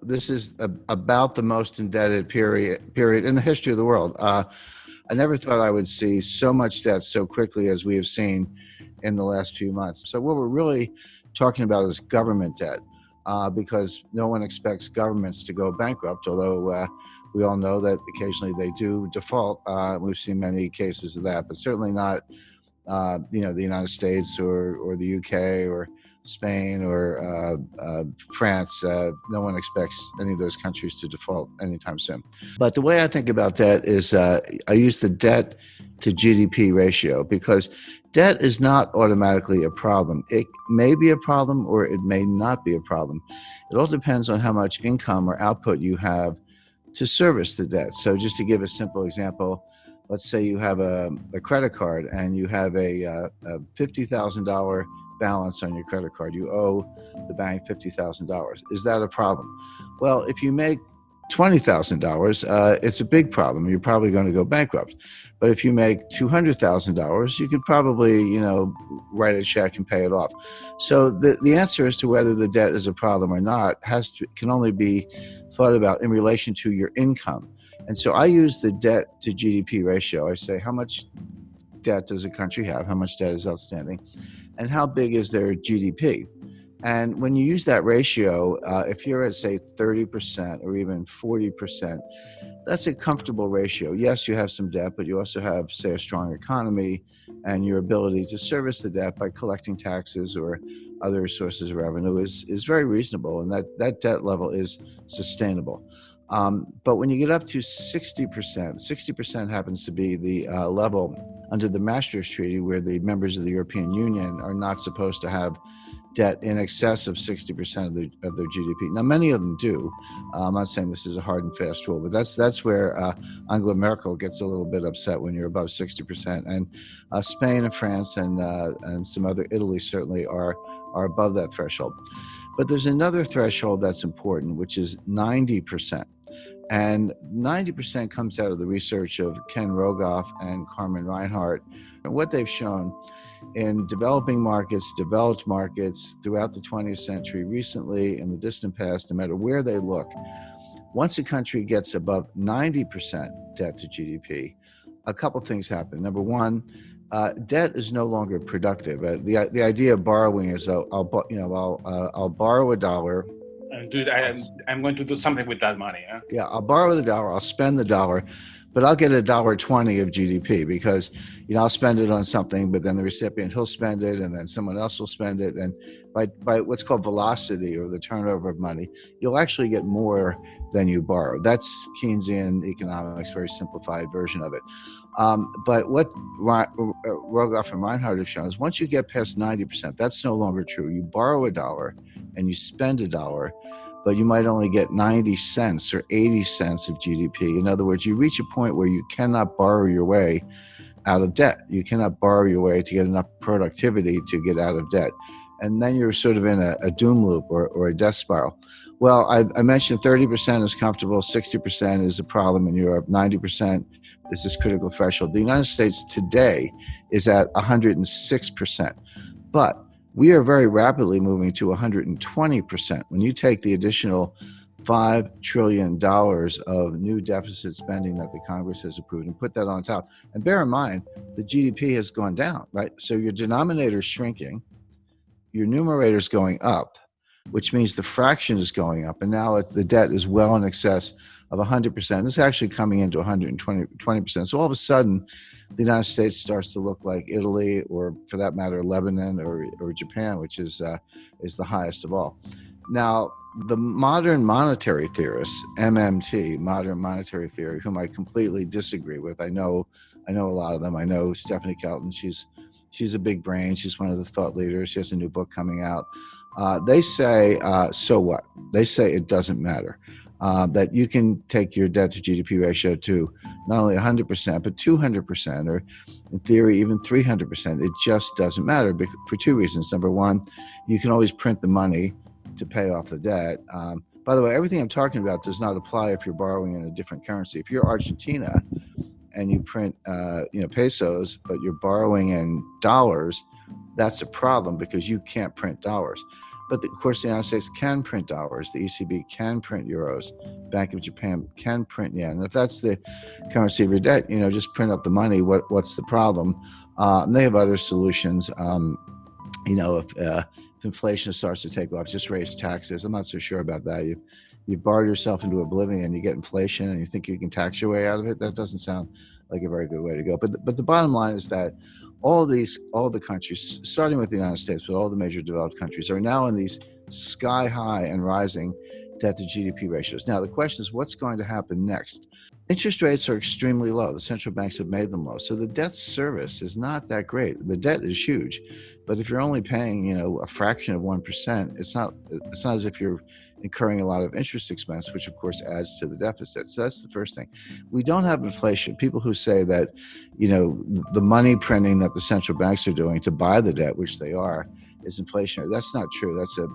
this is about the most indebted period in the history of the world. I never thought I would see so much debt so quickly as we have seen in the last few months. So what we're really talking about is government debt, because no one expects governments to go bankrupt, although we all know that occasionally they do default. We've seen many cases of that, but certainly not the United States or the UK or Spain or France. No one expects any of those countries to default anytime soon. But the way I think about debt is I use the debt to GDP ratio, because debt is not automatically a problem. It may be a problem or it may not be a problem. It all depends on how much income or output you have to service the debt. So just to give a simple example, let's say you have a credit card and you have a $50,000 balance on your credit card. You owe the bank $50,000. Is that a problem? Well, if you make $20,000, it's a big problem. You're probably going to go bankrupt. But if you make $200,000, you could probably, write a check and pay it off. So the answer as to whether the debt is a problem or not can only be thought about in relation to your income. And so I use the debt to GDP ratio. I say, how much debt does a country have? How much debt is outstanding? And how big is their GDP? And when you use that ratio, if you're at, say, 30% or even 40%, that's a comfortable ratio. Yes, you have some debt, but you also have, say, a strong economy and your ability to service the debt by collecting taxes or other sources of revenue is very reasonable, and that debt level is sustainable. But when you get up to 60% happens to be the level under the Maastricht Treaty, where the members of the European Union are not supposed to have debt in excess of 60% of their GDP. Now, many of them do. I'm not saying this is a hard and fast rule, but that's where Angela Merkel gets a little bit upset when you're above 60%. And Spain and France and some other, Italy certainly are above that threshold. But there's another threshold that's important, which is 90%. And 90% comes out of the research of Ken Rogoff and Carmen Reinhart. And what they've shown in developing markets, developed markets throughout the 20th century, recently, in the distant past, no matter where they look, once a country gets above 90% debt to GDP, a couple things happen. Number one, debt is no longer productive. The idea of borrowing is I'll borrow $1. I'm going to do something with that money. Huh? Yeah, I'll borrow the $1, I'll spend the $1, but I'll get $1.20 of GDP because, I'll spend it on something, but then the recipient, he'll spend it, and then someone else will spend it. And by what's called velocity, or the turnover of money, you'll actually get more than you borrow. That's Keynesian economics, very simplified version of it. But what Rogoff and Reinhart have shown is once you get past 90%, that's no longer true. You borrow $1 and you spend $1, but you might only get 90 cents or 80 cents of GDP. In other words, you reach a point where you cannot borrow your way out of debt. You cannot borrow your way to get enough productivity to get out of debt. And then you're sort of in a doom loop or a death spiral. Well, I mentioned 30% is comfortable, 60% is a problem in Europe, 90% is this critical threshold. The United States today is at 106%. But we are very rapidly moving to 120%. When you take the additional $5 trillion of new deficit spending that the Congress has approved and put that on top, and bear in mind, the GDP has gone down, right? So your denominator is shrinking, your numerator is going up, which means the fraction is going up, and now the debt is well in excess of 100%. It's actually coming into 120%. So all of a sudden, the United States starts to look like Italy, or for that matter, Lebanon or Japan, which is the highest of all. Now, the modern monetary theorists, MMT, modern monetary theory, whom I completely disagree with. I know a lot of them. I know Stephanie Kelton. She's a big brain. She's one of the thought leaders. She has a new book coming out. They say, so what? They say it doesn't matter. That you can take your debt to GDP ratio to not only 100%, but 200%, or in theory, even 300%. It just doesn't matter for two reasons. Number one, you can always print the money to pay off the debt. By the way, everything I'm talking about does not apply if you're borrowing in a different currency. If you're Argentina and you print pesos, but you're borrowing in dollars, that's a problem because you can't print dollars. But of course, the United States can print dollars. The ECB can print euros. Bank of Japan can print yen. And if that's the currency of your debt, just print up the money. What's the problem? And they have other solutions. If inflation starts to take off, just raise taxes. I'm not so sure about that. You've borrowed yourself into oblivion. You get inflation, and you think you can tax your way out of it. That doesn't sound like a very good way to go. But the bottom line is that all the countries, starting with the United States, but all the major developed countries, are now in these sky high and rising debt to GDP ratios. Now the question is, what's going to happen next? Interest rates are extremely low. The central banks have made them low. So the debt service is not that great. The debt is huge, but if you're only paying, a fraction of 1%, it's not as if you're incurring a lot of interest expense, which of course adds to the deficit. So that's the first thing. We don't have inflation. People who say that, the money printing that the central banks are doing to buy the debt, which they are, is inflationary. That's not true. That's a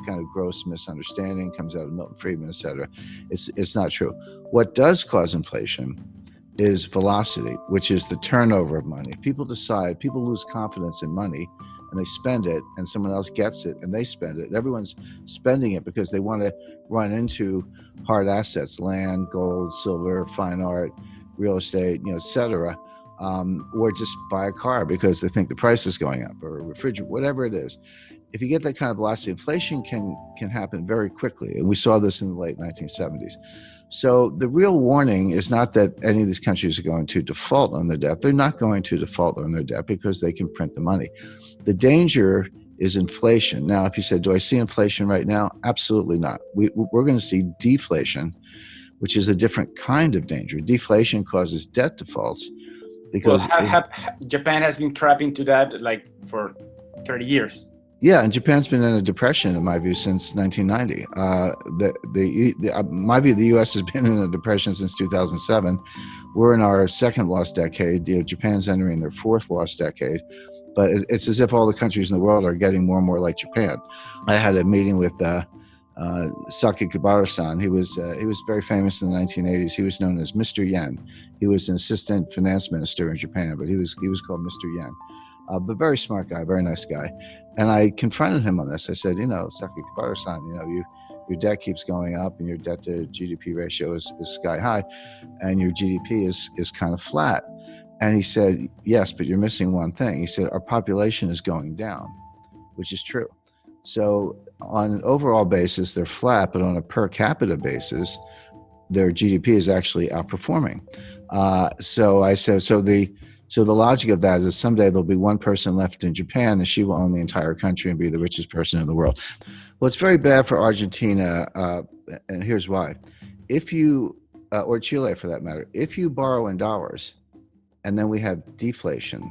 kind of gross misunderstanding, comes out of Milton Friedman, et cetera. It's not true. What does cause inflation is velocity, which is the turnover of money. People lose confidence in money, and they spend it, and someone else gets it and they spend it. Everyone's spending it because they want to run into hard assets, land, gold, silver, fine art, real estate, et cetera, or just buy a car because they think the price is going up, or a refrigerator, whatever it is. If you get that kind of velocity, inflation can happen very quickly. And we saw this in the late 1970s. So the real warning is not that any of these countries are going to default on their debt. They're not going to default on their debt because they can print the money. The danger is inflation. Now, if you said, do I see inflation right now? Absolutely not. We're going to see deflation, which is a different kind of danger. Deflation causes debt defaults because Japan has been trapped into that for 30 years. Yeah, and Japan's been in a depression, in my view, since 1990. My view, the U.S. has been in a depression since 2007. We're in our second lost decade. Japan's entering their fourth lost decade. But it's as if all the countries in the world are getting more and more like Japan. I had a meeting with Sakakibara-san. He was very famous in the 1980s. He was known as Mr. Yen. He was an assistant finance minister in Japan, but he was called Mr. Yen. But very smart guy, very nice guy. And I confronted him on this. I said, Sakakibara-san, your debt keeps going up and your debt to GDP ratio is sky high and your GDP is kind of flat. And he said, yes, but you're missing one thing. He said, our population is going down, which is true. So on an overall basis, they're flat, but on a per capita basis, their GDP is actually outperforming. So I said, so the logic of that is someday there'll be one person left in Japan and she will own the entire country and be the richest person in the world. Well, it's very bad for Argentina, and here's why. If you, or Chile for that matter, if you borrow in dollars and then we have deflation,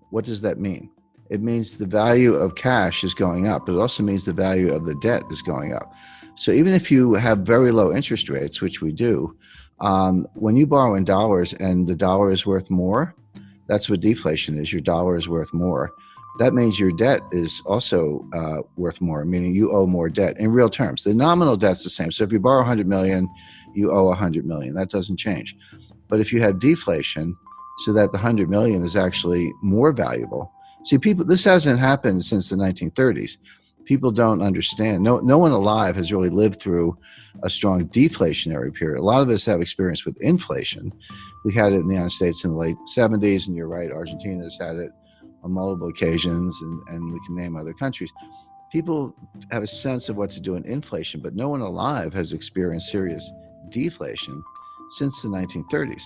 what does that mean? It means the value of cash is going up, but it also means the value of the debt is going up. So even if you have very low interest rates, which we do, when you borrow in dollars and the dollar is worth more, that's what deflation is. Your dollar is worth more. That means your debt is also worth more, meaning you owe more debt in real terms. The nominal debt's the same. So if you borrow 100 million, you owe 100 million. That doesn't change. But if you have deflation, so that the 100 million is actually more valuable. See, this hasn't happened since the 1930s. People don't understand. No one alive has really lived through a strong deflationary period. A lot of us have experience with inflation. We had it in the United States in the late 70s, and you're right, Argentina has had it on multiple occasions, and we can name other countries. People have a sense of what to do in inflation, but no one alive has experienced serious deflation since the 1930s.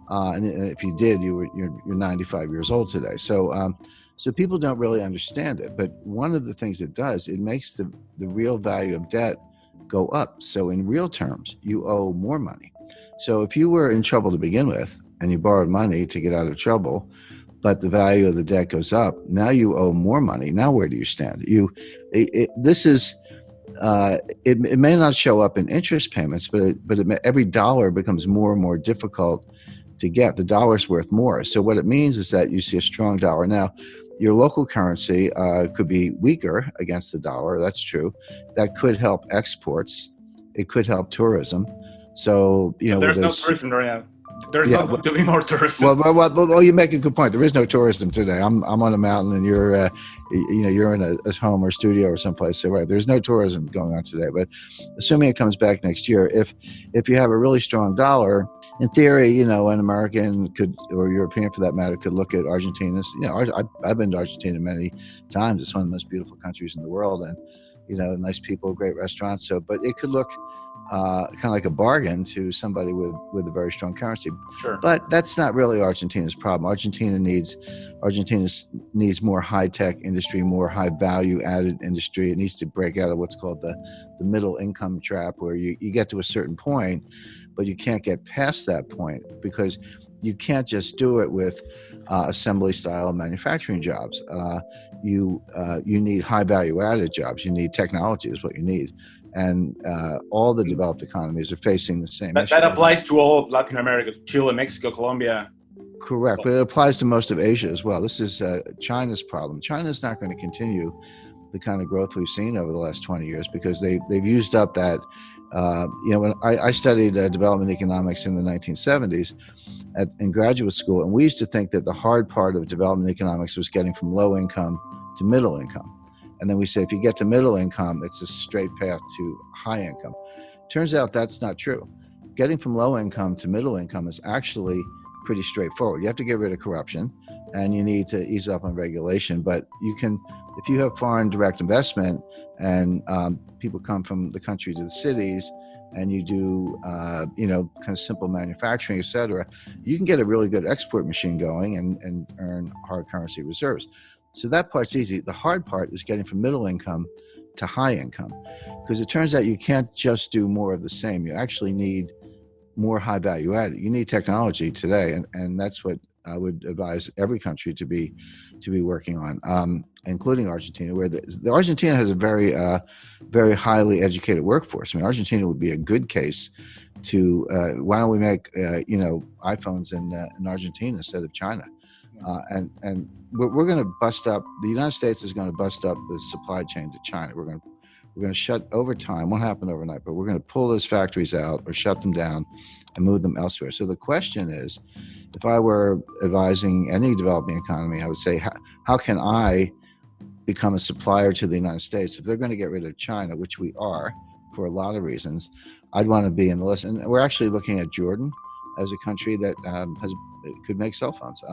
And if you did, you're 95 years old today. So people don't really understand it. But one of the things it does, it makes the real value of debt go up. So in real terms, you owe more money. So if you were in trouble to begin with and you borrowed money to get out of trouble, but the value of the debt goes up, now you owe more money. Now where do you stand? It may not show up in interest payments, but every dollar becomes more and more difficult to get. The dollar's worth more. So what it means is that you see a strong dollar. Now, your local currency could be weaker against the dollar. That's true. That could help exports. It could help tourism. So, there's no tourism right now. There's Yeah, not going to be more tourism. well, you make a good point. There is no tourism today. I'm on a mountain, and you're in a home or studio or someplace. So right, there's no tourism going on today. But assuming it comes back next year, if you have a really strong dollar, in theory, an American could, or European for that matter, could look at Argentina. I've been to Argentina many times. It's one of the most beautiful countries in the world, and nice people, great restaurants. So, but it could look kind of like a bargain to somebody with a very strong currency. Sure. But that's not really Argentina's problem. Argentina needs more high-tech industry, more high-value-added industry. It needs to break out of what's called the middle income trap, where you get to a certain point, but you can't get past that point because you can't just do it with assembly style manufacturing jobs. You need high value added jobs. You need technology is what you need. And all the developed economies are facing the same issue. That applies to all of Latin America, Chile, Mexico, Colombia. Correct, but it applies to most of Asia as well. This is China's problem. China's not going to continue the kind of growth we've seen over the last 20 years because they've used up that. When I studied development economics in the 1970s in graduate school, and we used to think that the hard part of development economics was getting from low income to middle income. And then we say if you get to middle income, it's a straight path to high income. Turns out that's not true. Getting from low income to middle income is actually pretty straightforward. You have to get rid of corruption and you need to ease up on regulation. But you can, if you have foreign direct investment and people come from the country to the cities and you do, kind of simple manufacturing, et cetera, you can get a really good export machine going and earn hard currency reserves. So that part's easy. The hard part is getting from middle income to high income, because it turns out you can't just do more of the same. You actually need more high value added. You need technology today, and that's what I would advise every country to be working on, including Argentina, where the Argentina has a very very highly educated workforce. I mean, Argentina would be a good case to why don't we make iPhones in Argentina instead of China, and we're going to bust up. The United States is going to bust up the supply chain to China. We're going to shut over time. Won't happen overnight, but we're going to pull those factories out or shut them down and move them elsewhere. So the question is, if I were advising any developing economy, I would say, how can I become a supplier to the United States? If they're going to get rid of China, which we are for a lot of reasons, I'd want to be in the list. And we're actually looking at Jordan as a country that could make cell phones.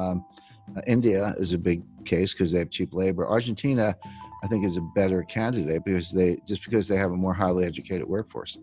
India is a big case because they have cheap labor. Argentina, I think, is a better candidate because they have a more highly educated workforce.